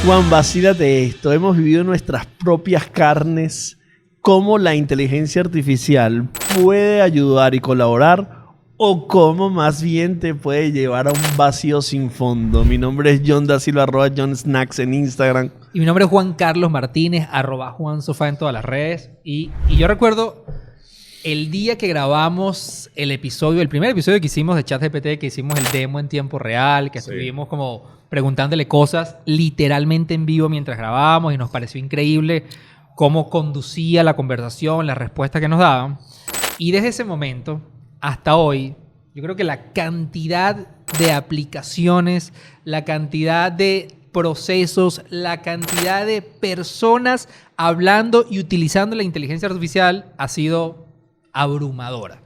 Juan, vacílate esto. Hemos vivido en nuestras propias carnes cómo la inteligencia artificial puede ayudar y colaborar o cómo más bien te puede llevar a un vacío sin fondo. Mi nombre es John Da Silva, @JohnSnacks en Instagram. Y mi nombre es Juan Carlos Martínez, @JuanSofá en todas las redes. Y yo recuerdo el día que grabamos el primer episodio que hicimos de ChatGPT, que hicimos el demo en tiempo real, que estuvimos como preguntándole cosas literalmente en vivo mientras grabábamos y nos pareció increíble cómo conducía la conversación, la respuesta que nos daban. Y desde ese momento hasta hoy, yo creo que la cantidad de aplicaciones, la cantidad de procesos, la cantidad de personas hablando y utilizando la inteligencia artificial ha sido abrumadora.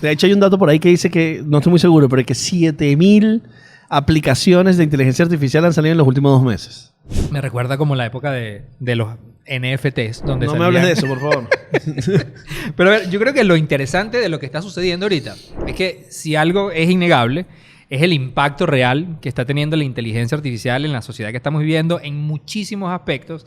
De hecho, hay un dato por ahí que dice que, no estoy muy seguro, pero que 7,000 aplicaciones de inteligencia artificial han salido en los últimos 2 meses. Me recuerda como la época de los NFTs. Donde no salían... me hables de eso, por favor. Pero a ver, yo creo que lo interesante de lo que está sucediendo ahorita es que si algo es innegable, es el impacto real que está teniendo la inteligencia artificial en la sociedad que estamos viviendo en muchísimos aspectos.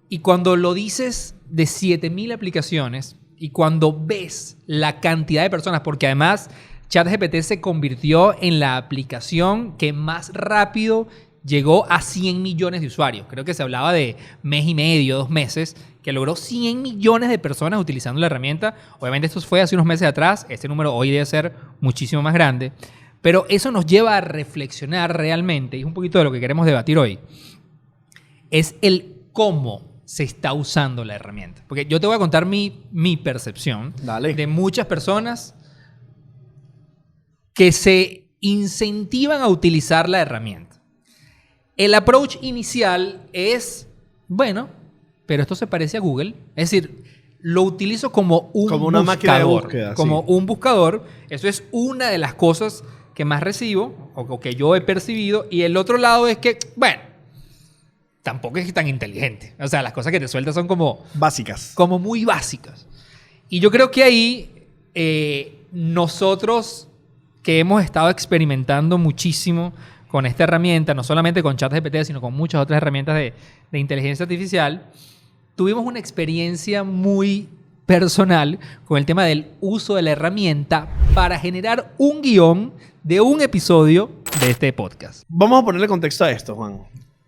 Y cuando lo dices de 7,000 aplicaciones y cuando ves la cantidad de personas, porque además ChatGPT se convirtió en la aplicación que más rápido llegó a 100 millones de usuarios. Creo que se hablaba de mes y medio, 2 meses, que logró 100 millones de personas utilizando la herramienta. Obviamente esto fue hace unos meses atrás. Este número hoy debe ser muchísimo más grande. Pero eso nos lleva a reflexionar realmente, y es un poquito de lo que queremos debatir hoy, es el cómo se está usando la herramienta. Porque yo te voy a contar mi percepción de muchas personas que se incentivan a utilizar la herramienta. El approach inicial es, bueno, pero esto se parece a Google. Es decir, lo utilizo como un buscador. Como una máquina de búsqueda. Como un buscador. Eso es una de las cosas que más recibo o que yo he percibido. Y el otro lado es que, bueno, tampoco es tan inteligente. O sea, las cosas que te sueltas son como... básicas. Como muy básicas. Y yo creo que ahí nosotros que hemos estado experimentando muchísimo con esta herramienta, no solamente con ChatGPT, sino con muchas otras herramientas de inteligencia artificial, tuvimos una experiencia muy personal con el tema del uso de la herramienta para generar un guión de un episodio de este podcast. Vamos a ponerle contexto a esto, Juan.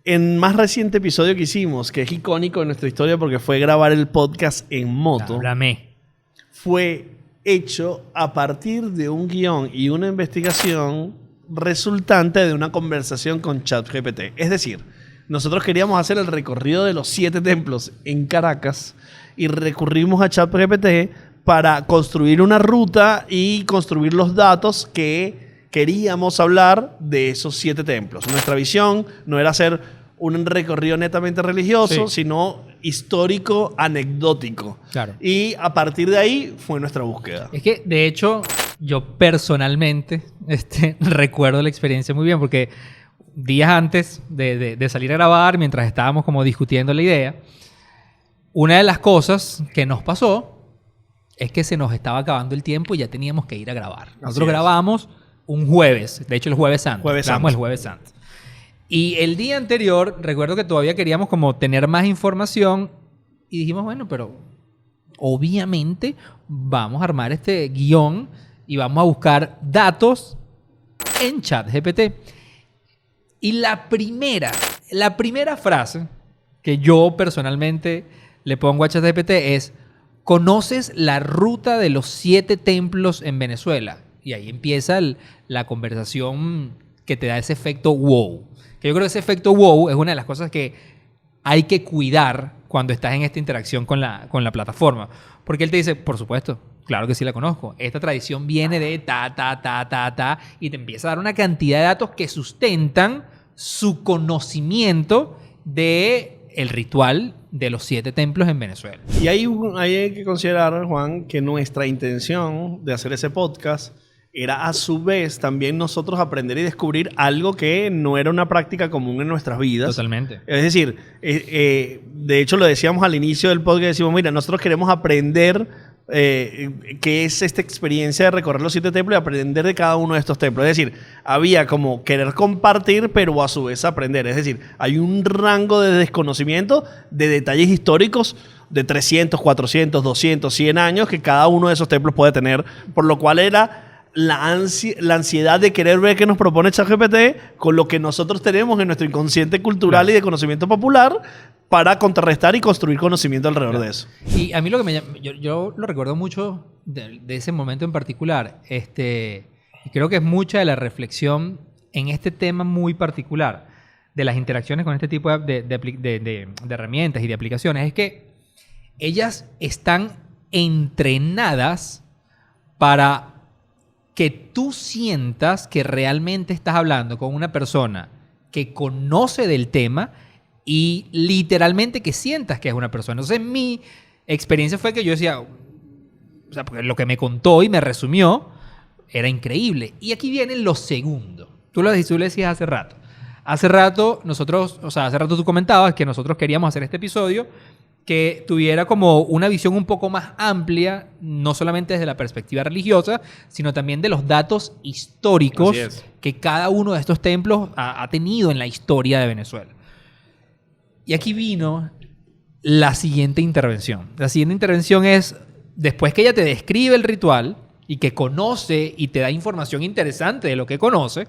En más reciente episodio que hicimos, que es icónico en nuestra historia porque fue grabar el podcast en moto, Háblame. Fue hecho a partir de un guión y una investigación resultante de una conversación con ChatGPT. Es decir, nosotros queríamos hacer el recorrido de los 7 templos en Caracas y recurrimos a ChatGPT para construir una ruta y construir los datos que queríamos hablar de esos 7 templos. Nuestra visión no era hacer un recorrido netamente religioso, sino histórico, anecdótico. Claro. Y a partir de ahí fue nuestra búsqueda. Es que, de hecho, yo personalmente recuerdo la experiencia muy bien porque días antes de salir a grabar, mientras estábamos como discutiendo la idea, una de las cosas que nos pasó es que se nos estaba acabando el tiempo y ya teníamos que ir a grabar. Nosotros grabamos un jueves, de hecho el Jueves Santo. Grabamos el Jueves Santo. Y el día anterior, recuerdo que todavía queríamos como tener más información y dijimos, bueno, pero obviamente vamos a armar este guión y vamos a buscar datos en ChatGPT. Y la primera frase que yo personalmente le pongo a ChatGPT es: ¿conoces la ruta de los 7 templos en Venezuela? Y ahí empieza la conversación que te da ese efecto wow. Que yo creo que ese efecto wow es una de las cosas que hay que cuidar cuando estás en esta interacción con la plataforma. Porque él te dice, por supuesto, claro que sí la conozco. Esta tradición viene de ta, y te empieza a dar una cantidad de datos que sustentan su conocimiento del ritual de los 7 templos en Venezuela. Y ahí hay que considerar, Juan, que nuestra intención de hacer ese podcast era a su vez también nosotros aprender y descubrir algo que no era una práctica común en nuestras vidas. Totalmente. Es decir, de hecho lo decíamos al inicio del podcast, decimos, mira, nosotros queremos aprender que es esta experiencia de recorrer los 7 templos y aprender de cada uno de estos templos. Es decir, había como querer compartir, pero a su vez aprender. Es decir, hay un rango de desconocimiento de detalles históricos de 300, 400, 200, 100 años que cada uno de esos templos puede tener, por lo cual era la ansiedad de querer ver qué nos propone ChatGPT con lo que nosotros tenemos en nuestro inconsciente cultural y de conocimiento popular para contrarrestar y construir conocimiento alrededor de eso. Y a mí lo que me llama, yo lo recuerdo mucho de ese momento en particular. Y creo que es mucha de la reflexión en este tema muy particular de las interacciones con este tipo de herramientas y de aplicaciones. Es que ellas están entrenadas para que tú sientas que realmente estás hablando con una persona que conoce del tema y literalmente que sientas que es una persona. Entonces, mi experiencia fue que yo decía, o sea, porque lo que me contó y me resumió era increíble. Y aquí viene lo segundo. Tú lo decías hace rato. Hace rato tú comentabas que nosotros queríamos hacer este episodio que tuviera como una visión un poco más amplia, no solamente desde la perspectiva religiosa, sino también de los datos históricos que cada uno de estos templos ha tenido en la historia de Venezuela. Y aquí vino la siguiente intervención. La siguiente intervención es, después que ella te describe el ritual y que conoce y te da información interesante de lo que conoce,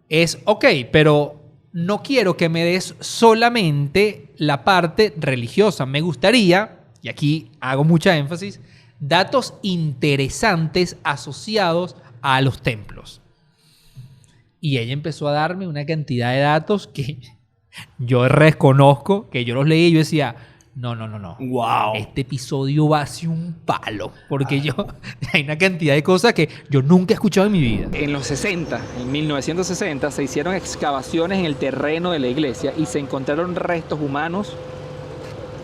es, ok, pero no quiero que me des solamente la parte religiosa. Me gustaría, y aquí hago mucha énfasis, datos interesantes asociados a los templos. Y ella empezó a darme una cantidad de datos que yo reconozco, que yo los leí y yo decía, no. Wow. Este episodio va hacia un palo. Porque hay una cantidad de cosas que yo nunca he escuchado en mi vida. En los 60, en 1960, se hicieron excavaciones en el terreno de la iglesia y se encontraron restos humanos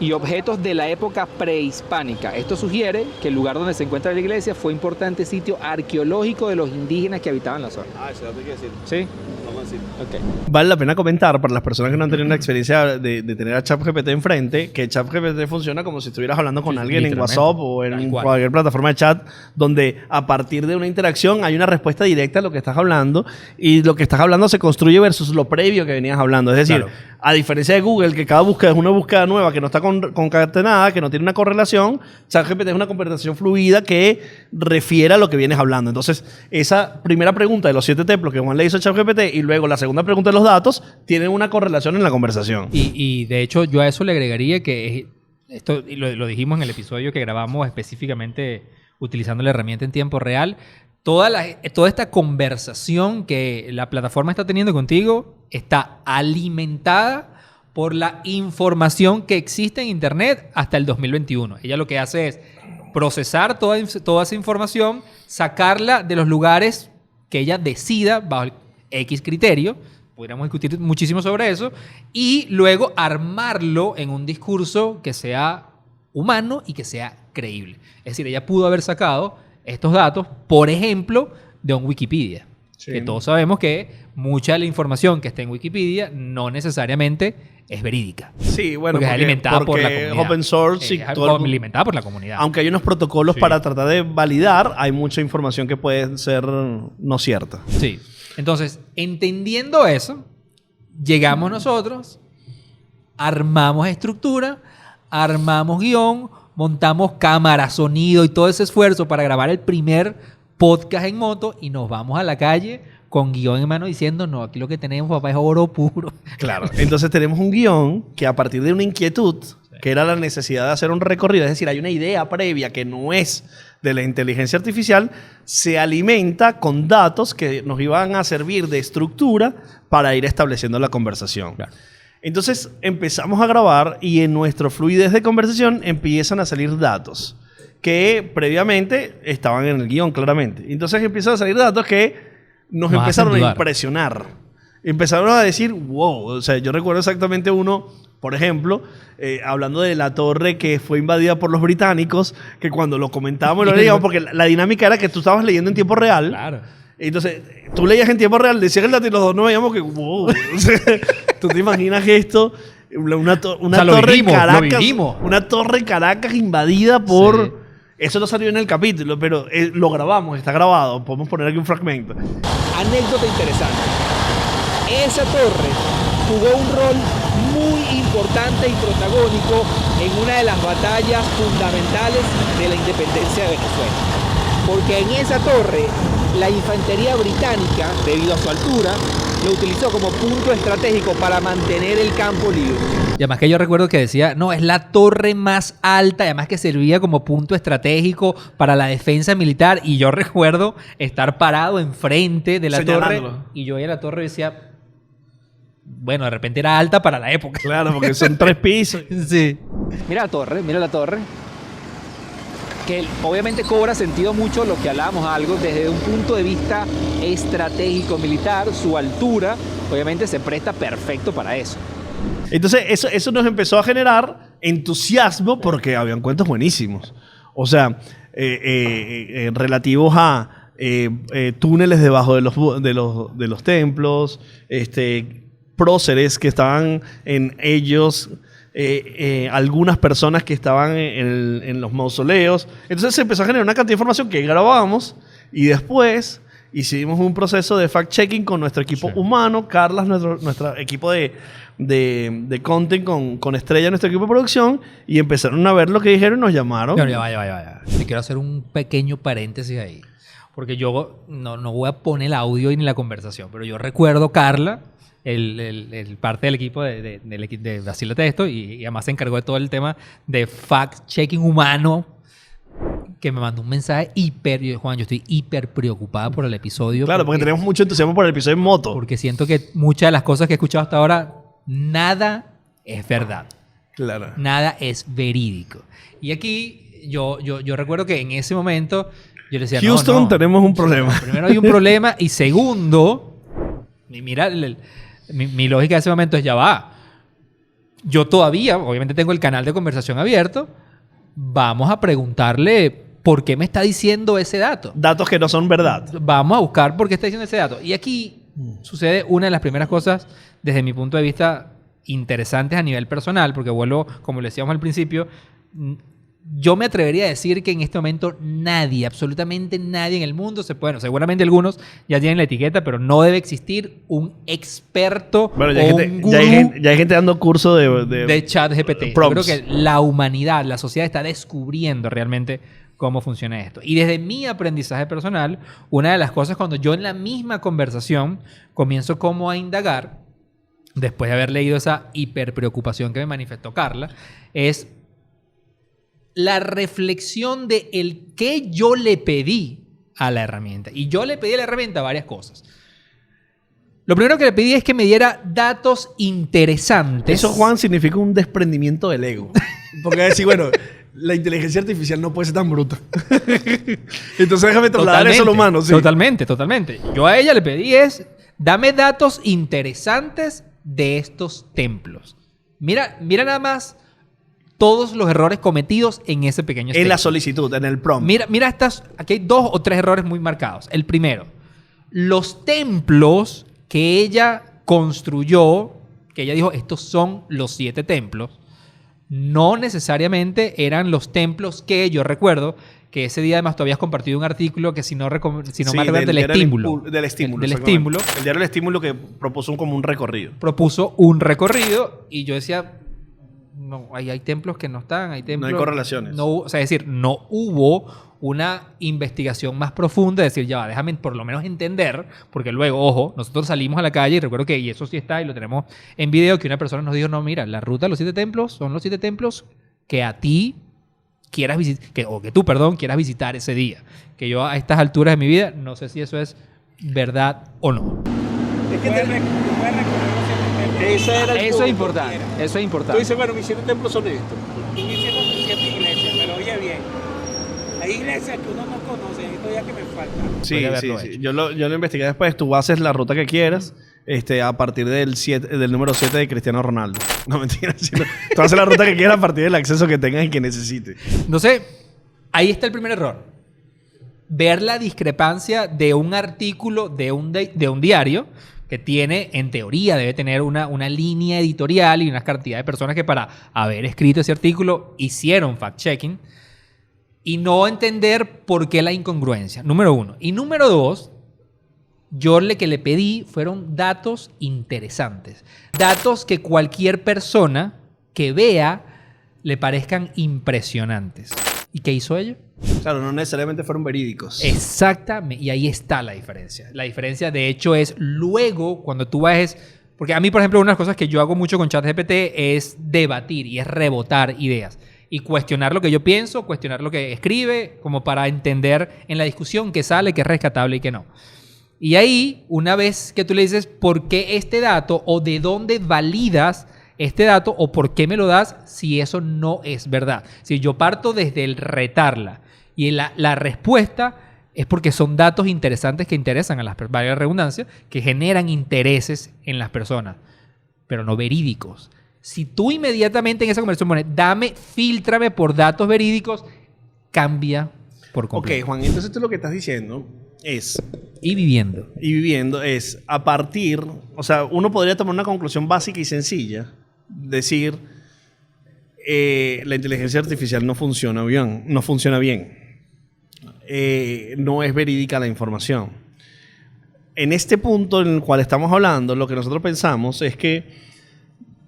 y objetos de la época prehispánica. Esto sugiere que el lugar donde se encuentra la iglesia fue un importante sitio arqueológico de los indígenas que habitaban la zona. Eso hay que decir. ¿Sí? Vamos a decir. Ok. Vale la pena comentar para las personas que no han tenido la experiencia de tener a ChatGPT enfrente, que ChatGPT funciona como si estuvieras hablando con alguien en WhatsApp o en cualquier plataforma de chat, donde a partir de una interacción hay una respuesta directa a lo que estás hablando y lo que estás hablando se construye versus lo previo que venías hablando. Es decir, a diferencia de Google, que cada búsqueda es una búsqueda nueva que no está concatenada, que no tiene una correlación, ChatGPT es una conversación fluida que refiere a lo que vienes hablando. Entonces, esa primera pregunta de los 7 templos que Juan le hizo a ChatGPT y luego la segunda pregunta de los datos tienen una correlación en la conversación. Y de hecho, yo a eso le agregaría que esto lo dijimos en el episodio que grabamos específicamente utilizando la herramienta en tiempo real. Toda esta conversación que la plataforma está teniendo contigo está alimentada por la información que existe en Internet hasta el 2021. Ella lo que hace es procesar toda esa información, sacarla de los lugares que ella decida bajo el X criterio, podríamos discutir muchísimo sobre eso, y luego armarlo en un discurso que sea humano y que sea creíble. Es decir, ella pudo haber sacado estos datos, por ejemplo, de un Wikipedia. Sí. Que todos sabemos que mucha de la información que está en Wikipedia no necesariamente es verídica. Sí, bueno, porque es alimentada por la comunidad. Open source y alimentada por la comunidad. Aunque hay unos protocolos para tratar de validar, hay mucha información que puede ser no cierta. Sí. Entonces, entendiendo eso, llegamos nosotros, armamos estructura, armamos guión, montamos cámara, sonido y todo ese esfuerzo para grabar el primer podcast en moto y nos vamos a la calle con guión en mano diciendo, no, aquí lo que tenemos, papá, es oro puro. Claro. Entonces tenemos un guión que a partir de una inquietud, que era la necesidad de hacer un recorrido, es decir, hay una idea previa que no es de la inteligencia artificial, se alimenta con datos que nos iban a servir de estructura para ir estableciendo la conversación. Claro. Entonces empezamos a grabar y en nuestro fluidez de conversación empiezan a salir datos que previamente estaban en el guión, claramente. Entonces empiezan a salir datos que nos empezaron a impresionar. Empezaron a decir, wow. O sea, yo recuerdo exactamente uno, por ejemplo, hablando de la torre que fue invadida por los británicos, que cuando lo comentábamos lo leíamos, porque la dinámica era que tú estabas leyendo en tiempo real. Claro. Entonces, tú leías en tiempo real, decías el dato y los dos nos veíamos que, wow. ¿Tú te imaginas esto? Una torre en Caracas. Una torre en Caracas invadida por Eso no salió en el capítulo, pero lo grabamos, está grabado. Podemos poner aquí un fragmento. Anécdota interesante. Esa torre jugó un rol muy importante y protagónico en una de las batallas fundamentales de la independencia de Venezuela. Porque en esa torre, la infantería británica, debido a su altura, lo utilizó como punto estratégico para mantener el campo libre. Y además que yo recuerdo que decía, no, es la torre más alta, además que servía como punto estratégico para la defensa militar. Y yo recuerdo estar parado enfrente de la torre y yo veía la torre y decía, bueno, de repente era alta para la época. Claro, porque son 3 pisos. Sí. Mira la torre. Que obviamente cobra sentido mucho lo que hablábamos algo desde un punto de vista estratégico militar, su altura obviamente se presta perfecto para eso. Entonces eso nos empezó a generar entusiasmo porque habían cuentos buenísimos. O sea, relativos a túneles debajo de los templos, próceres que estaban en ellos, algunas personas que estaban en los mausoleos. Entonces se empezó a generar una cantidad de información que grabábamos y después hicimos un proceso de fact-checking con nuestro equipo humano, Carlas, nuestro equipo de content con Estrella, nuestro equipo de producción, y empezaron a ver lo que dijeron y nos llamaron. Pero ya va. Te quiero hacer un pequeño paréntesis ahí. Porque yo no voy a poner el audio ni la conversación, pero yo recuerdo Carla, el parte del equipo de Vacílate Esto, y además se encargó de todo el tema de fact-checking humano, que me mandó un mensaje Juan, yo estoy hiper preocupada por el episodio. Claro, porque tenemos mucho entusiasmo por el episodio en moto. Porque siento que muchas de las cosas que he escuchado hasta ahora, nada es verdad. Claro. Nada es verídico. Y aquí yo recuerdo que en ese momento yo le decía, Houston, tenemos un problema. Primero hay un problema y segundo, mira, mi lógica de ese momento es ya va. Yo todavía, obviamente tengo el canal de conversación abierto, vamos a preguntarle por qué me está diciendo ese dato. Datos que no son verdad. Vamos a buscar por qué está diciendo ese dato. Y aquí sucede una de las primeras cosas, desde mi punto de vista, interesantes a nivel personal, porque vuelvo, como le decíamos al principio, yo me atrevería a decir que en este momento nadie, absolutamente nadie en el mundo bueno, seguramente algunos ya tienen la etiqueta, pero no debe existir un experto bueno, o un gurú ya hay gente dando curso de ChatGPT. Yo creo que la humanidad, la sociedad está descubriendo realmente cómo funciona esto. Y desde mi aprendizaje personal, una de las cosas cuando yo en la misma conversación comienzo como a indagar, después de haber leído esa hiperpreocupación que me manifestó Carla, es la reflexión de el qué yo le pedí a la herramienta. Y yo le pedí a la herramienta varias cosas. Lo primero que le pedí es que me diera datos interesantes. Eso, Juan, significa un desprendimiento del ego. Porque decir, bueno, la inteligencia artificial no puede ser tan bruta. Entonces déjame trasladar eso a lo humano. Sí. Totalmente. Yo a ella le pedí dame datos interesantes de estos templos. Mira nada más todos los errores cometidos en ese pequeño En la solicitud, en el prompt. Mira aquí hay 2 o 3 errores muy marcados. El primero, los templos que ella construyó, que ella dijo, estos son los 7 templos, no necesariamente eran los templos que yo recuerdo que ese día además tú habías compartido un artículo que si no mal recuerdo del estímulo. Del estímulo. El diario del estímulo que propuso como un recorrido. Propuso un recorrido y yo decía, no, hay templos que no están, hay templos... No hay correlaciones. O sea, es decir, no hubo una investigación más profunda, de decir, ya va, déjame por lo menos entender, porque luego, ojo, nosotros salimos a la calle y recuerdo que, y eso sí está, y lo tenemos en video, que una persona nos dijo, no, mira, la ruta de los 7 templos son los 7 templos que a ti quieras visitar, que tú, quieras visitar ese día. Que yo a estas alturas de mi vida, no sé si eso es verdad o no. Es que Eso es importante. Eso es importante. Tú dices, bueno, mis 7 templos son estos. Y mis 7 iglesias, pero oye bien. Hay iglesias que uno no conoce, y todavía que me falta. Sí. Yo lo investigué después. Tú haces la ruta que quieras a partir del número 7 de Cristiano Ronaldo. No, mentira. Tú haces la ruta que quieras a partir del acceso que tengas y que necesites. Entonces, ahí está el primer error. Ver la discrepancia de un artículo de un diario que tiene, en teoría, debe tener una línea editorial y una cantidad de personas que para haber escrito ese artículo hicieron fact-checking. y no entender por qué la incongruencia. Número 1. Y número 2, yo que le pedí fueron datos interesantes. Datos que cualquier persona que vea le parezcan impresionantes. ¿Y qué hizo ella? Claro, no necesariamente fueron verídicos. Exactamente. Y ahí está la diferencia. La diferencia, de hecho, es luego cuando tú vas... Porque a mí, por ejemplo, una de las cosas que yo hago mucho con ChatGPT es debatir y es rebotar ideas. Y cuestionar lo que yo pienso, cuestionar lo que escribe, como para entender en la discusión qué sale, qué es rescatable y qué no. Y ahí, una vez que tú le dices por qué este dato o de dónde validas este dato o por qué me lo das si eso no es verdad. Si yo parto desde el retarla y la respuesta es porque son datos interesantes que interesan a las personas, valga la redundancia, que generan intereses en las personas, pero no verídicos. Si tú inmediatamente en esa conversación pones, fíltrame por datos verídicos, cambia por completo. Ok, Juan, entonces tú lo que estás diciendo es... Y viviendo es a partir... O sea, uno podría tomar una conclusión básica y sencilla. Decir, la inteligencia artificial no funciona bien. No es verídica la información. En este punto en el cual estamos hablando, lo que nosotros pensamos es que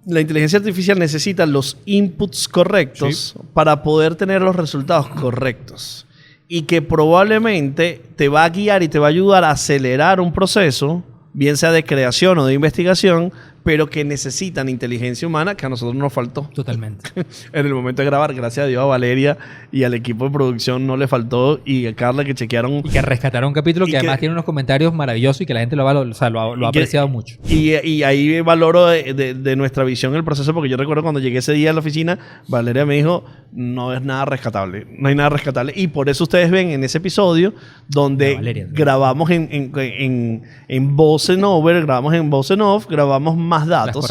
la inteligencia artificial necesita los inputs correctos para poder tener los resultados correctos. Y que probablemente te va a guiar y te va a ayudar a acelerar un proceso, bien sea de creación o de investigación, pero que necesitan inteligencia humana, que a nosotros nos faltó. Totalmente. En el momento de grabar, gracias a Dios, a Valeria y al equipo de producción no le faltó, y a Carla, que chequearon. Y que rescataron un capítulo que además tiene unos comentarios maravillosos y que la gente lo ha apreciado mucho. Y ahí valoro de nuestra visión el proceso, porque yo recuerdo cuando llegué ese día a la oficina, Valeria me dijo, no es nada rescatable, no hay nada rescatable. Y por eso ustedes ven en ese episodio donde grabamos en voice over, grabamos en voice en off, grabamos más datos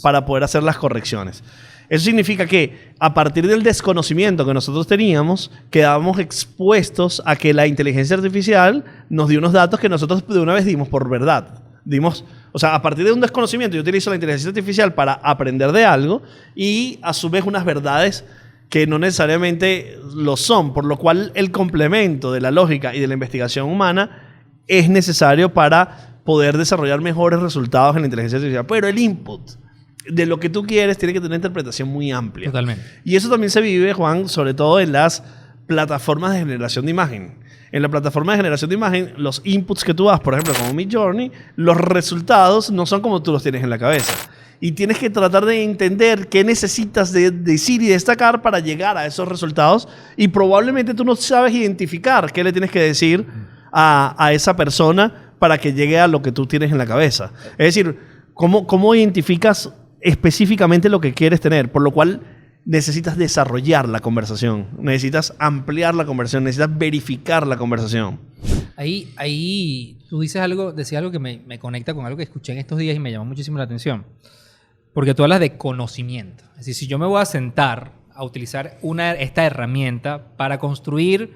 para poder hacer las correcciones. Eso significa que a partir del desconocimiento que nosotros teníamos, quedábamos expuestos a que la inteligencia artificial nos dio unos datos que nosotros de una vez dimos por verdad. O sea, a partir de un desconocimiento yo utilizo la inteligencia artificial para aprender de algo y a su vez unas verdades que no necesariamente lo son, por lo cual el complemento de la lógica y de la investigación humana es necesario para poder desarrollar mejores resultados en la inteligencia artificial. Pero el input de lo que tú quieres tiene que tener una interpretación muy amplia. Totalmente. Y eso también se vive, Juan, sobre todo en las plataformas de generación de imagen. En la plataforma de generación de imagen, los inputs que tú das, por ejemplo, como Midjourney, los resultados no son como tú los tienes en la cabeza. Y tienes que tratar de entender qué necesitas de decir y destacar para llegar a esos resultados. Y probablemente tú no sabes identificar qué le tienes que decir a esa persona para que llegue a lo que tú tienes en la cabeza. Es decir, ¿cómo identificas específicamente lo que quieres tener? Por lo cual necesitas desarrollar la conversación, necesitas ampliar la conversación, necesitas verificar la conversación. Ahí tú decías algo que me conecta con algo que escuché en estos días y me llamó muchísimo la atención. Porque tú hablas de conocimiento. Es decir, si yo me voy a sentar a utilizar esta herramienta para construir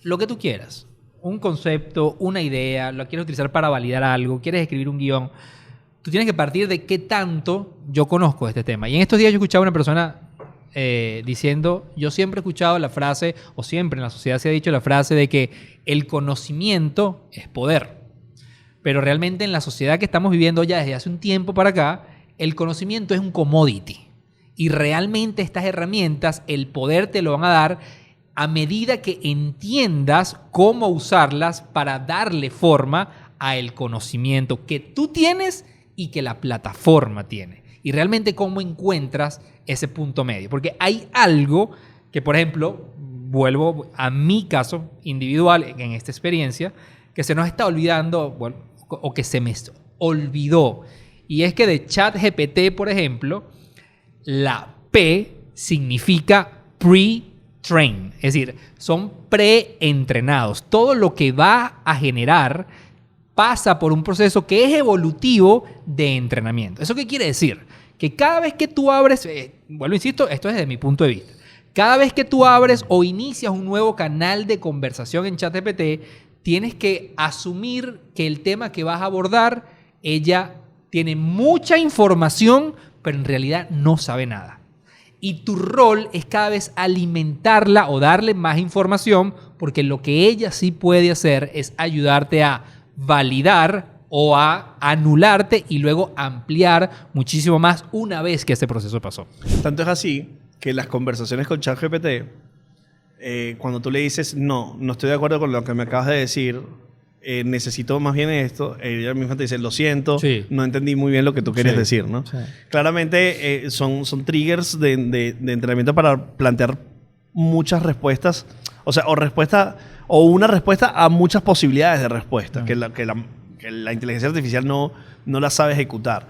lo que tú quieras, un concepto, una idea, lo quieres utilizar para validar algo, quieres escribir un guión, tú tienes que partir de qué tanto yo conozco de este tema. Y en estos días yo escuchaba a una persona diciendo, yo siempre he escuchado la frase, o siempre en la sociedad se ha dicho la frase de que el conocimiento es poder. Pero realmente en la sociedad que estamos viviendo ya desde hace un tiempo para acá, el conocimiento es un commodity. Y realmente estas herramientas, el poder te lo van a dar a medida que entiendas cómo usarlas para darle forma al conocimiento que tú tienes y que la plataforma tiene. Y realmente cómo encuentras ese punto medio. Porque hay algo que, por ejemplo, vuelvo a mi caso individual en esta experiencia, que se nos está olvidando, bueno, o que se me olvidó. Y es que de ChatGPT, por ejemplo, la P significa pre-train. Es decir, son pre-entrenados. Todo lo que va a generar pasa por un proceso que es evolutivo de entrenamiento. ¿Eso qué quiere decir? Que cada vez que tú abres, vuelvo, insisto, esto es desde mi punto de vista. Cada vez que tú abres o inicias un nuevo canal de conversación en ChatGPT, tienes que asumir que el tema que vas a abordar, ella tiene mucha información, pero en realidad no sabe nada. Y tu rol es cada vez alimentarla o darle más información, porque lo que ella sí puede hacer es ayudarte a validar o a anularte y luego ampliar muchísimo más una vez que ese proceso pasó. Tanto es así que las conversaciones con ChatGPT, cuando tú le dices, no estoy de acuerdo con lo que me acabas de decir, necesito más bien esto, ella misma te dice, lo siento, Sí. no entendí muy bien lo que tú querías decir, ¿no? Sí. Claramente son triggers de entrenamiento para plantear muchas respuestas, o sea, o una respuesta a muchas posibilidades de respuesta, que la inteligencia artificial no la sabe ejecutar.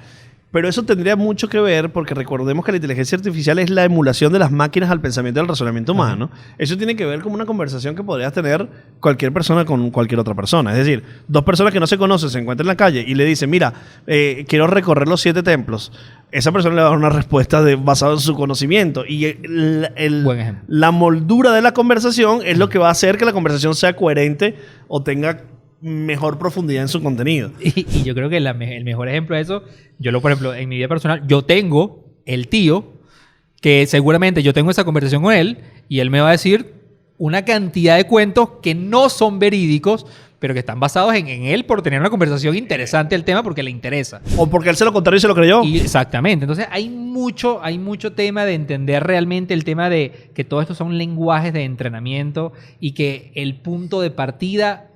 Pero eso tendría mucho que ver porque recordemos que la inteligencia artificial es la emulación de las máquinas al pensamiento y al razonamiento humano. Eso tiene que ver con una conversación que podrías tener cualquier persona con cualquier otra persona. Es decir, dos personas que no se conocen se encuentran en la calle y le dicen, mira, quiero recorrer los 7 templos. Esa persona le va a dar una respuesta basada en su conocimiento. Y Buen ejemplo. la moldura de la conversación es lo que va a hacer que la conversación sea coherente o tenga mejor profundidad en su contenido. Y yo creo que el mejor ejemplo de eso, por ejemplo, en mi vida personal, yo tengo el tío que seguramente yo tengo esa conversación con él y él me va a decir una cantidad de cuentos que no son verídicos, pero que están basados en él por tener una conversación interesante del tema porque le interesa. O porque él se lo contaron y se lo creyó. Exactamente. Entonces hay mucho tema de entender realmente el tema de que todo esto son lenguajes de entrenamiento y que el punto de partida,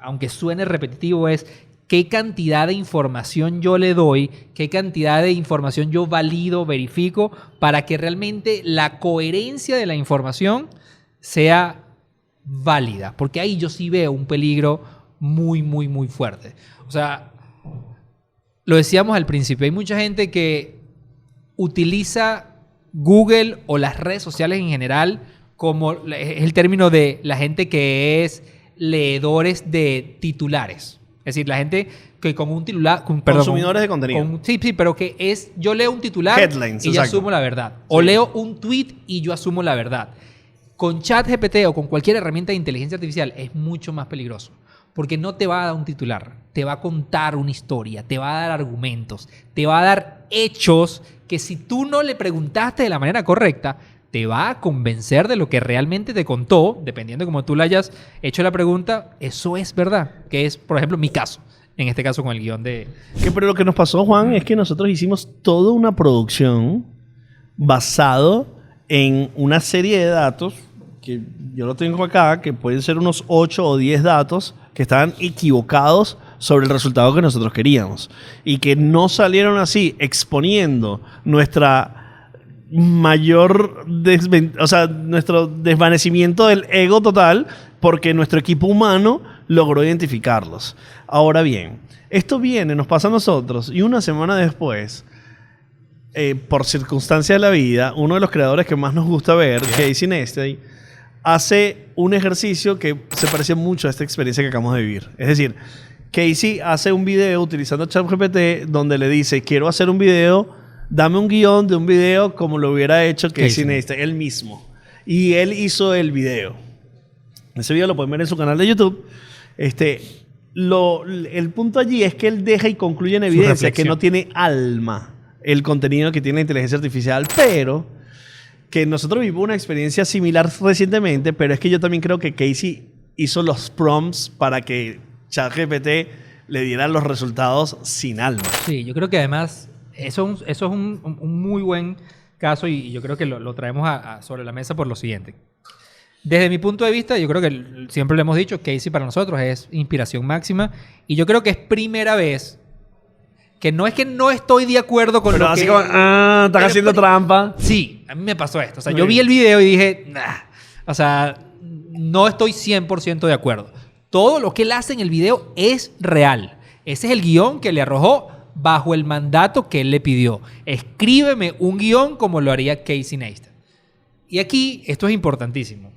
aunque suene repetitivo, es qué cantidad de información yo le doy, qué cantidad de información yo valido, verifico, para que realmente la coherencia de la información sea válida. Porque ahí yo sí veo un peligro muy, muy, muy fuerte. O sea, lo decíamos al principio, hay mucha gente que utiliza Google o las redes sociales en general como es el término de la gente que es leedores de titulares. Es decir, la gente que con un titular... Consumidores de contenido. Sí, pero que es... Yo leo un titular Headlines, y yo exacto. asumo la verdad. O leo un tweet y yo asumo la verdad. Con ChatGPT o con cualquier herramienta de inteligencia artificial es mucho más peligroso. Porque no te va a dar un titular. Te va a contar una historia. Te va a dar argumentos. Te va a dar hechos que si tú no le preguntaste de la manera correcta, te va a convencer de lo que realmente te contó, dependiendo de cómo tú le hayas hecho la pregunta, eso es verdad. Que es, por ejemplo, mi caso. En este caso con el guión de... Pero lo que nos pasó, Juan, es que nosotros hicimos toda una producción basado en una serie de datos, que yo lo tengo acá, que pueden ser unos 8 o 10 datos que estaban equivocados sobre el resultado que nosotros queríamos. Y que no salieron así, exponiendo nuestra mayor nuestro desvanecimiento del ego total, porque nuestro equipo humano logró identificarlos. Ahora bien, esto nos pasa a nosotros y una semana después, por circunstancia de la vida, uno de los creadores que más nos gusta ver, Casey Neistat, hace un ejercicio que se parece mucho a esta experiencia que acabamos de vivir. Es decir, Casey hace un video utilizando ChatGPT donde le dice, quiero hacer un video, dame un guión de un video como lo hubiera hecho Casey Neistat, él mismo. Y él hizo el video. Ese video lo pueden ver en su canal de YouTube. El punto allí es que él deja y concluye en evidencia que no tiene alma el contenido que tiene la inteligencia artificial, pero que nosotros vivimos una experiencia similar recientemente, pero es que yo también creo que Casey hizo los prompts para que ChatGPT le diera los resultados sin alma. Sí, yo creo que además eso es un muy buen caso y yo creo que lo traemos sobre la mesa por lo siguiente. Desde mi punto de vista, yo creo que siempre lo hemos dicho, Casey para nosotros es inspiración máxima y yo creo que es primera vez que no es que no estoy de acuerdo con pero lo así que... como, están haciendo trampa. Sí, a mí me pasó esto. O sea, yo vi el video y dije, nah, o sea, no estoy 100% de acuerdo. Todo lo que él hace en el video es real. Ese es el guión que le arrojó bajo el mandato que él le pidió. Escríbeme un guión como lo haría Casey Neistat. Y aquí, esto es importantísimo.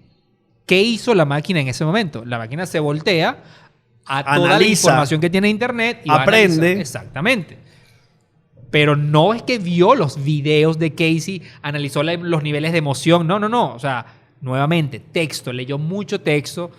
¿Qué hizo la máquina en ese momento? La máquina se voltea a toda la información que tiene Internet y aprende. Exactamente. Pero no es que vio los videos de Casey, analizó los niveles de emoción. No. O sea, nuevamente, texto. Leyó mucho texto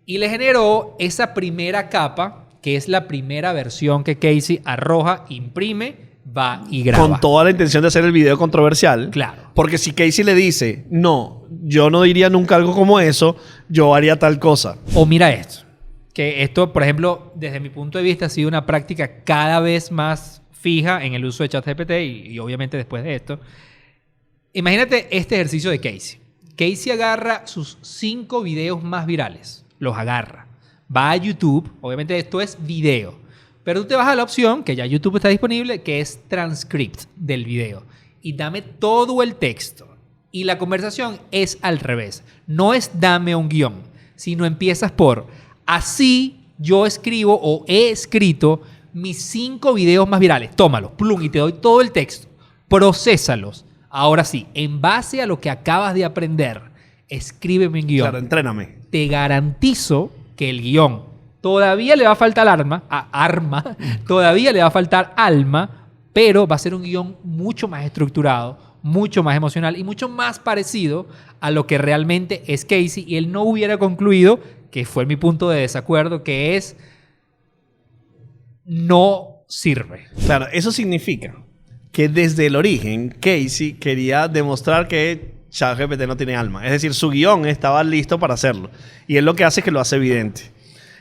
y le generó esa primera capa, que es la primera versión que Casey arroja, imprime va y graba. Con toda la intención de hacer el video controversial. Claro. Porque si Casey le dice, no, yo no diría nunca algo como eso, yo haría tal cosa. O mira esto. Que esto, por ejemplo, desde mi punto de vista ha sido una práctica cada vez más fija en el uso de ChatGPT y obviamente después de esto. Imagínate este ejercicio de Casey. Casey agarra sus 5 videos más virales. Los agarra. Va a YouTube. Obviamente esto es video. Pero tú te vas a la opción, que ya YouTube está disponible, que es transcript del video. Y dame todo el texto. Y la conversación es al revés. No es dame un guión, sino empiezas por así yo escribo o he escrito mis 5 videos más virales. Tómalos, plum, y te doy todo el texto. Prosésalos. Ahora sí, en base a lo que acabas de aprender, escríbeme un guión. Claro, entréname. Te garantizo que el guión todavía le va a faltar todavía le va a faltar alma, pero va a ser un guión mucho más estructurado, mucho más emocional y mucho más parecido a lo que realmente es Casey. Y él no hubiera concluido, que fue mi punto de desacuerdo, que es no sirve. Claro, eso significa que desde el origen Casey quería demostrar que ChatGPT no tiene alma. Es decir, su guión estaba listo para hacerlo. Y él lo que hace es que lo hace evidente.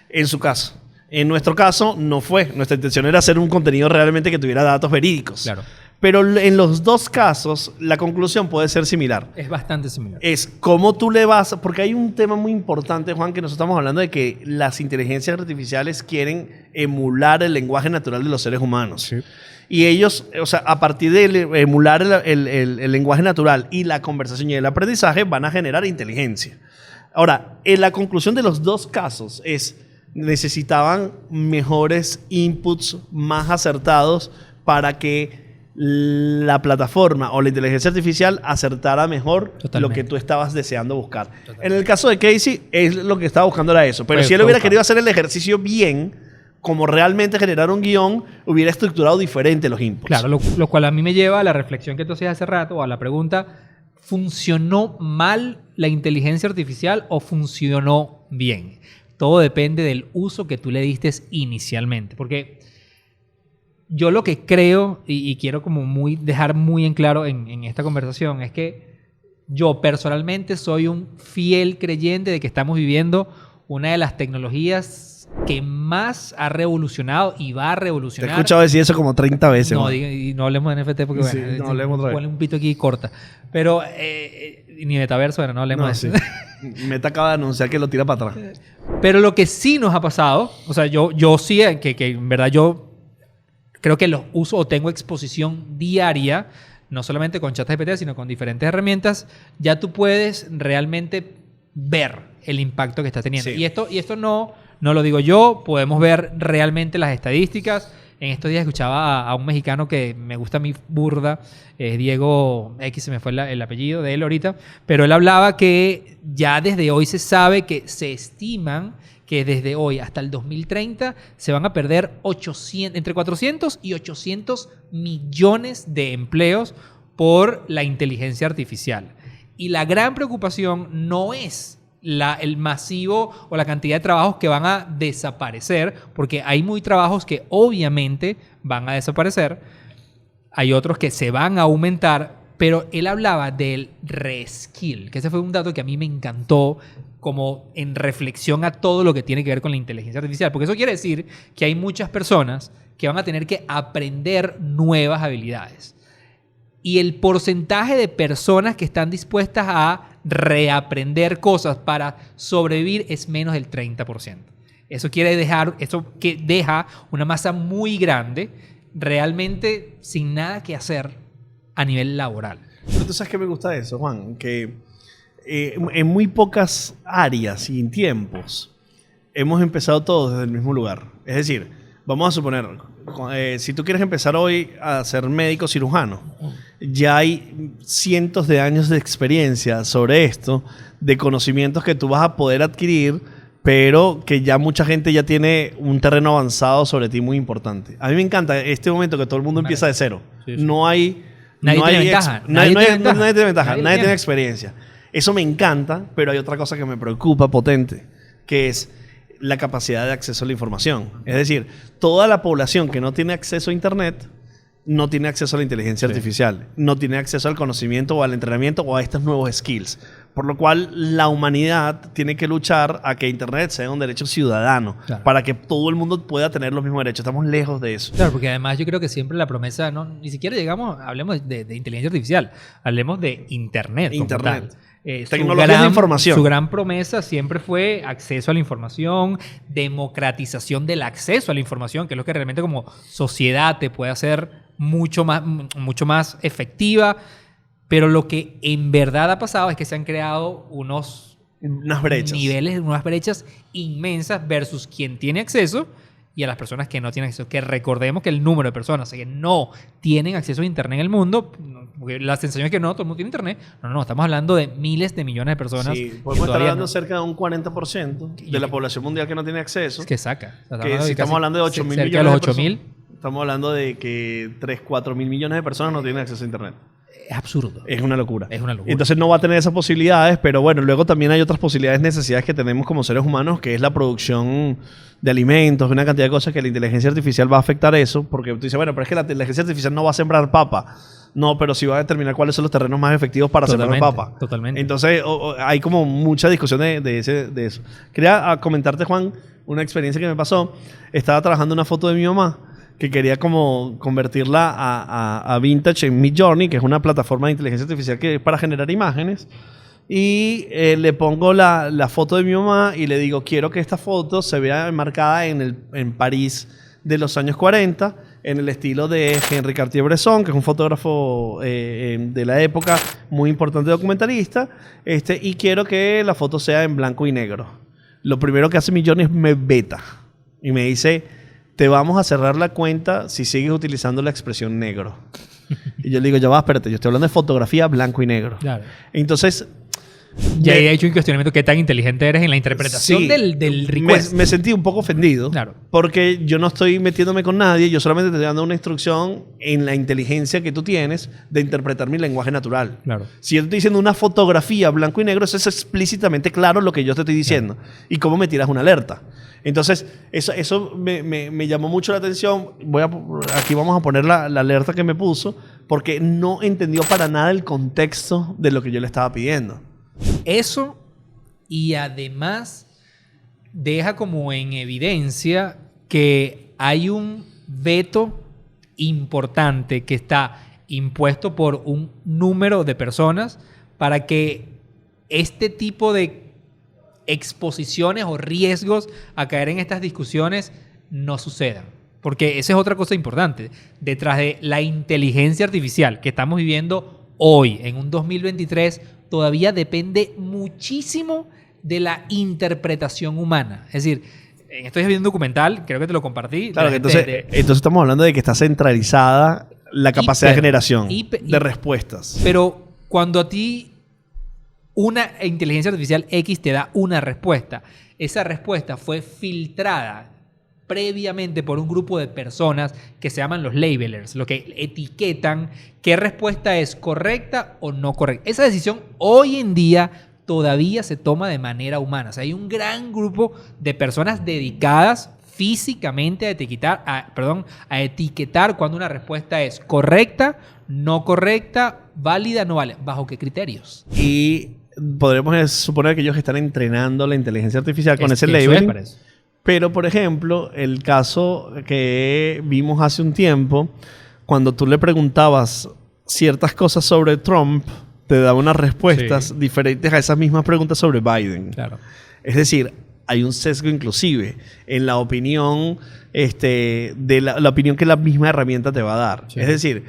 En su caso. En nuestro caso no fue. Nuestra intención era hacer un contenido realmente que tuviera datos verídicos. Claro. Pero en los dos casos la conclusión puede ser similar. Es bastante similar. Es cómo tú le vas... Porque hay un tema muy importante, Juan, que nosotros estamos hablando de que las inteligencias artificiales quieren emular el lenguaje natural de los seres humanos. Sí. Y ellos, o sea, a partir de emular el lenguaje natural y la conversación y el aprendizaje, van a generar inteligencia. Ahora, en la conclusión de los dos casos es... necesitaban mejores inputs más acertados para que la plataforma o la inteligencia artificial acertara mejor lo que tú estabas deseando buscar. Totalmente. En el caso de Casey, lo que estaba buscando era eso. Pero si él hubiera querido hacer el ejercicio bien, como realmente generar un guión, hubiera estructurado diferente los inputs. Claro, lo cual a mí me lleva a la reflexión que tú hacías hace rato, o a la pregunta, ¿funcionó mal la inteligencia artificial o funcionó bien? Todo depende del uso que tú le diste inicialmente. Porque yo lo que creo, y quiero como dejar muy en claro en esta conversación, es que yo personalmente soy un fiel creyente de que estamos viviendo una de las tecnologías que más ha revolucionado y va a revolucionar. Te he escuchado decir eso como 30 veces. No, y no hablemos de NFT porque sí, bueno, no hablemos otra vez. Ponle un pito aquí y corta. Pero ni metaverso, bueno, no hablemos de eso. Sí. Meta acaba de anunciar que lo tira para atrás. Pero lo que sí nos ha pasado, o sea, yo sí, que en verdad yo creo que los uso o tengo exposición diaria, no solamente con ChatGPT, sino con diferentes herramientas, ya tú puedes realmente ver el impacto que está teniendo. Sí. Y esto no lo digo yo, podemos ver realmente las estadísticas. En estos días escuchaba a un mexicano que me gusta a mí burda, Diego X, se me fue el apellido de él ahorita, pero él hablaba que ya desde hoy se sabe que se estiman que desde hoy hasta el 2030 se van a perder entre 400 y 800 millones de empleos por la inteligencia artificial. Y la gran preocupación no es el masivo o la cantidad de trabajos que van a desaparecer, porque hay trabajos que obviamente van a desaparecer, hay otros que se van a aumentar, pero él hablaba del reskill, que ese fue un dato que a mí me encantó como en reflexión a todo lo que tiene que ver con la inteligencia artificial, porque eso quiere decir que hay muchas personas que van a tener que aprender nuevas habilidades. Y el porcentaje de personas que están dispuestas a reaprender cosas para sobrevivir es menos del 30%. Eso que deja una masa muy grande realmente sin nada que hacer a nivel laboral. ¿Tú sabes qué me gusta de eso, Juan? Que en muy pocas áreas y en tiempos hemos empezado todos desde el mismo lugar. Es decir, vamos a suponer, si tú quieres empezar hoy a ser médico cirujano, ya hay cientos de años de experiencia sobre esto, de conocimientos que tú vas a poder adquirir, pero que ya mucha gente ya tiene un terreno avanzado sobre ti muy importante. A mí me encanta este momento que todo el mundo empieza de cero. Sí, sí. Nadie tiene ventaja, nadie tiene experiencia. Eso me encanta, pero hay otra cosa que me preocupa potente, que es la capacidad de acceso a la información. Es decir, toda la población que no tiene acceso a Internet no tiene acceso a la inteligencia artificial, no tiene acceso al conocimiento o al entrenamiento o a estos nuevos skills. Por lo cual, la humanidad tiene que luchar a que Internet sea un derecho ciudadano, para que todo el mundo pueda tener los mismos derechos. Estamos lejos de eso. Claro, porque además yo creo que siempre la promesa, ni siquiera hablemos de inteligencia artificial, hablemos de Internet. Internet. Como tal. Tecnología de información. Su gran promesa siempre fue acceso a la información, democratización del acceso a la información, que es lo que realmente como sociedad te puede hacer mucho más efectiva. Pero lo que en verdad ha pasado es que se han creado unas brechas inmensas versus quien tiene acceso y a las personas que no tienen acceso. Que recordemos que el número de personas que no tienen acceso a Internet en el mundo, porque la sensación es que no, todo el mundo tiene Internet. No, estamos hablando de miles de millones de personas. Sí, podemos estar hablando cerca de un 40% de la población mundial que no tiene acceso. Es que saca. Si estamos hablando de 8 mil millones de personas. Estamos hablando de que 3, 4 mil millones de personas no tienen acceso a Internet. Es absurdo. Es una locura. Es una locura. Entonces no va a tener esas posibilidades, pero bueno, luego también hay otras posibilidades, necesidades que tenemos como seres humanos, que es la producción de alimentos, una cantidad de cosas que la inteligencia artificial va a afectar eso, porque tú dices, bueno, pero es que la inteligencia artificial no va a sembrar papa. No, pero sí va a determinar cuáles son los terrenos más efectivos para sembrar papa. Totalmente. Entonces hay como mucha discusión de eso. Quería comentarte, Juan, una experiencia que me pasó. Estaba trabajando una foto de mi mamá, que quería como convertirla a Vintage en Midjourney, que es una plataforma de inteligencia artificial que es para generar imágenes. Y le pongo la foto de mi mamá y le digo, quiero que esta foto se vea enmarcada en París de los años 40, en el estilo de Henri Cartier-Bresson, que es un fotógrafo de la época, muy importante documentalista, y quiero que la foto sea en blanco y negro. Lo primero que hace Midjourney es me veta y me dice, te vamos a cerrar la cuenta si sigues utilizando la expresión negro. Y yo le digo, ya va, espérate, yo estoy hablando de fotografía blanco y negro. Claro. Entonces... Ya he hecho un cuestionamiento, ¿qué tan inteligente eres en la interpretación sí, del request? Me sentí un poco ofendido. Claro. Porque yo no estoy metiéndome con nadie, yo solamente te estoy dando una instrucción en la inteligencia que tú tienes de interpretar mi lenguaje natural. Claro. Si yo te estoy diciendo una fotografía blanco y negro, eso es explícitamente claro lo que yo te estoy diciendo. Claro. Y cómo me tiras una alerta. Entonces, eso me llamó mucho la atención. Aquí vamos a poner la alerta que me puso, porque no entendió para nada el contexto de lo que yo le estaba pidiendo. Eso, y además deja como en evidencia que hay un veto importante que está impuesto por un número de personas para que este tipo de exposiciones o riesgos a caer en estas discusiones no sucedan. Porque esa es otra cosa importante. Detrás de la inteligencia artificial que estamos viviendo hoy, en un 2023, todavía depende muchísimo de la interpretación humana. Es decir, estoy viendo un documental, creo que te lo compartí. Claro, que entonces estamos hablando de que está centralizada la capacidad de generación de respuestas. Pero cuando a ti una inteligencia artificial X te da una respuesta, esa respuesta fue filtrada previamente por un grupo de personas que se llaman los labelers, lo que etiquetan qué respuesta es correcta o no correcta. Esa decisión hoy en día todavía se toma de manera humana. O sea, hay un gran grupo de personas dedicadas físicamente a etiquetar cuando una respuesta es correcta, no correcta, válida, no válida. ¿Bajo qué criterios? Y podremos suponer que ellos están entrenando la inteligencia artificial con ese labeling. Pero, por ejemplo, el caso que vimos hace un tiempo, cuando tú le preguntabas ciertas cosas sobre Trump, te daba unas respuestas diferentes a esas mismas preguntas sobre Biden. Claro. Es decir, hay un sesgo inclusive en la opinión, de la opinión que la misma herramienta te va a dar. Sí. Es decir,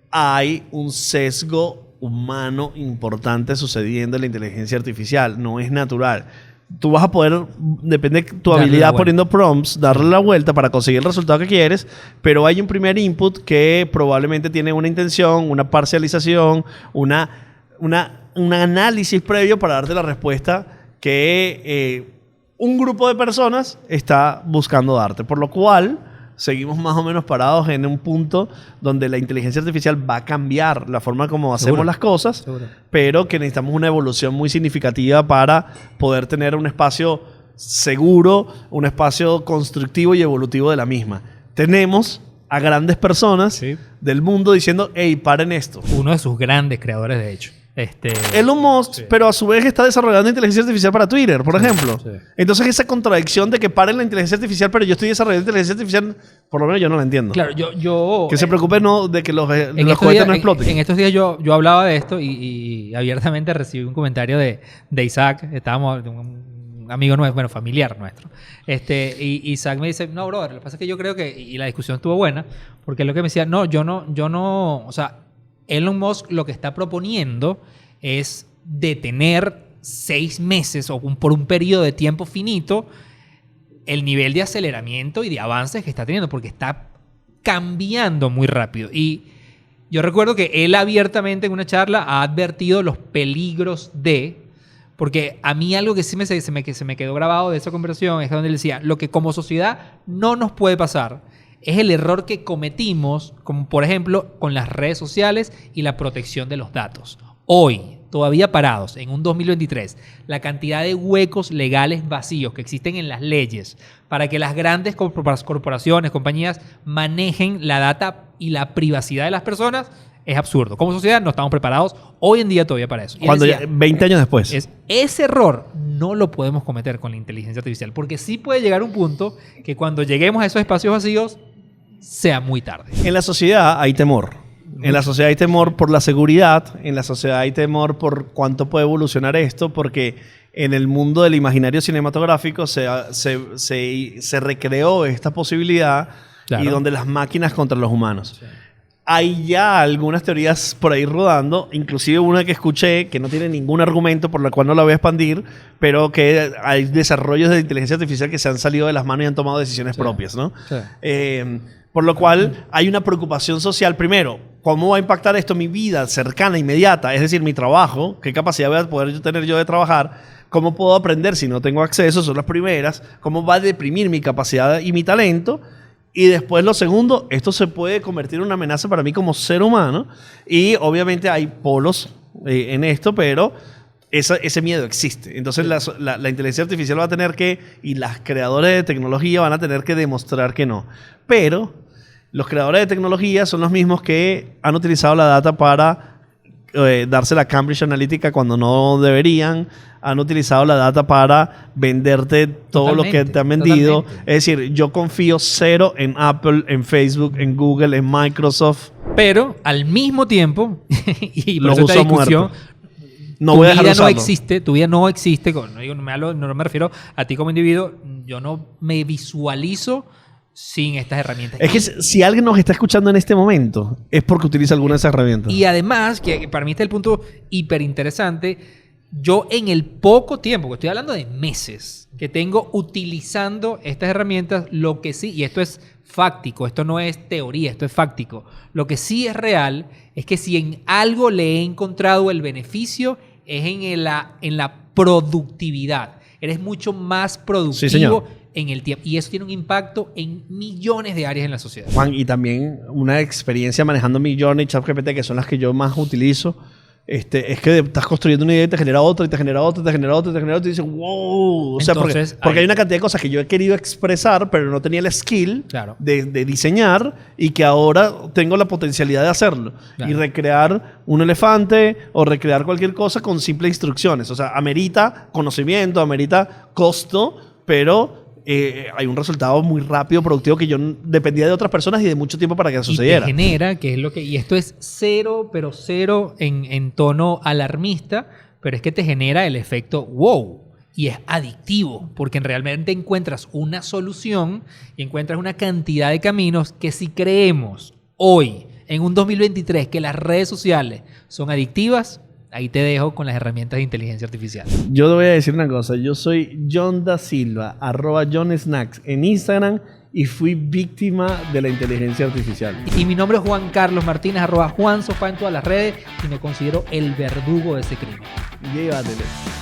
hay un sesgo humano importante sucediendo en la inteligencia artificial. No es natural. Tú vas a poder, depende de tu habilidad poniendo prompts, darle la vuelta para conseguir el resultado que quieres, pero hay un primer input que probablemente tiene una intención, una parcialización, un análisis previo para darte la respuesta que un grupo de personas está buscando darte. Por lo cual, seguimos más o menos parados en un punto donde la inteligencia artificial va a cambiar la forma como hacemos las cosas, pero que necesitamos una evolución muy significativa para poder tener un espacio seguro, un espacio constructivo y evolutivo de la misma. Tenemos a grandes personas Sí. del mundo diciendo, hey, paren esto. Uno de sus grandes creadores, de hecho. Elon Musk, Sí. pero a su vez está desarrollando inteligencia artificial para Twitter, por ejemplo. sí. Entonces esa contradicción de que paren la inteligencia artificial, pero yo estoy desarrollando inteligencia artificial, por lo menos yo no la entiendo. Claro, yo Que se preocupe no de que los en cohetes estos días, no exploten. en estos días yo hablaba de esto y abiertamente recibí un comentario de Isaac. Estábamos, un amigo nuestro, bueno, familiar nuestro. Y Isaac me dice, no, brother, lo que pasa es que yo creo que, y la discusión estuvo buena, porque lo que me decía, no, yo no, o sea, Elon Musk lo que está proponiendo es detener 6 meses o por un periodo de tiempo finito el nivel de aceleramiento y de avances que está teniendo, porque está cambiando muy rápido. Y yo recuerdo que él abiertamente en una charla ha advertido los peligros porque a mí algo que sí se me quedó grabado de esa conversación es donde él decía, lo que como sociedad no nos puede pasar es el error que cometimos, como por ejemplo con las redes sociales y la protección de los datos. Hoy, todavía parados, en un 2023, la cantidad de huecos legales vacíos que existen en las leyes para que las grandes corporaciones, compañías, manejen la data y la privacidad de las personas es absurdo. Como sociedad no estamos preparados hoy en día todavía para eso. Y él Cuando decía, 20 años después. ese error no lo podemos cometer con la inteligencia artificial, porque sí puede llegar un punto que cuando lleguemos a esos espacios vacíos sea muy tarde. En la sociedad hay temor. En la sociedad hay temor por la seguridad, en la sociedad hay temor por cuánto puede evolucionar esto, porque en el mundo del imaginario cinematográfico se recreó esta posibilidad, Claro. y donde las máquinas contra los humanos. Sí. Hay ya algunas teorías por ahí rodando, inclusive una que escuché que no tiene ningún argumento por la cual no la voy a expandir, pero que hay desarrollos de inteligencia artificial que se han salido de las manos y han tomado decisiones propias, ¿no? Sí. Por lo cual hay una preocupación social. Primero, ¿cómo va a impactar esto mi vida cercana, inmediata? Es decir, mi trabajo, ¿qué capacidad voy a poder tener yo de trabajar? ¿Cómo puedo aprender si no tengo acceso? Son las primeras. ¿Cómo va a deprimir mi capacidad y mi talento? Y después lo segundo, esto se puede convertir en una amenaza para mí como ser humano. Y obviamente hay polos en esto, pero ese miedo existe. Entonces la inteligencia artificial va a tener que, y las creadores de tecnología van a tener que demostrar que no. Pero los creadores de tecnología son los mismos que han utilizado la data para dársela a Cambridge Analytica cuando no deberían. Han utilizado la data para venderte todo lo que te han vendido. Totalmente. Es decir, yo confío cero en Apple, en Facebook, en Google, en Microsoft. Pero al mismo tiempo, y por Los eso esta uso discusión, muerto. No voy a dejar de usarlo. tu vida no existe, no me refiero a ti como individuo, yo no me visualizo sin estas herramientas. Es que si alguien nos está escuchando en este momento, es porque utiliza alguna de esas herramientas. Y además, que para mí está el punto hiper interesante, yo en el poco tiempo, que estoy hablando de meses, que tengo utilizando estas herramientas, lo que sí, y esto es fáctico, esto no es teoría, esto es fáctico, lo que sí es real es que si en algo le he encontrado el beneficio es en la productividad. Eres mucho más productivo. Sí, señor. En el tiempo. Y eso tiene un impacto en millones de áreas en la sociedad. Juan, y también una experiencia manejando Midjourney y ChatGPT, que son las que yo más utilizo, es que estás construyendo una idea y te genera otra, y te genera otra, y te genera otra, y te genera otra, y dices, wow. O sea, Entonces, porque hay una cantidad de cosas que yo he querido expresar, pero no tenía el skill Claro. de diseñar, y que ahora tengo la potencialidad de hacerlo. Claro. Y recrear un elefante o recrear cualquier cosa con simples instrucciones. O sea, amerita conocimiento, amerita costo, pero hay un resultado muy rápido, productivo, que yo dependía de otras personas y de mucho tiempo para que sucediera. Y te genera, que es lo que... Y esto es cero, pero cero en tono alarmista, pero es que te genera el efecto wow. Y es adictivo, porque realmente encuentras una solución y encuentras una cantidad de caminos que si creemos hoy, en un 2023, que las redes sociales son adictivas, ahí te dejo con las herramientas de inteligencia artificial. Yo te voy a decir una cosa. Yo soy John Da Silva, @JohnSnacks en Instagram, y fui víctima de la inteligencia artificial. Y mi nombre es Juan Carlos Martínez, @JuanSofá en todas las redes, y me considero el verdugo de ese crimen. Llévatelo.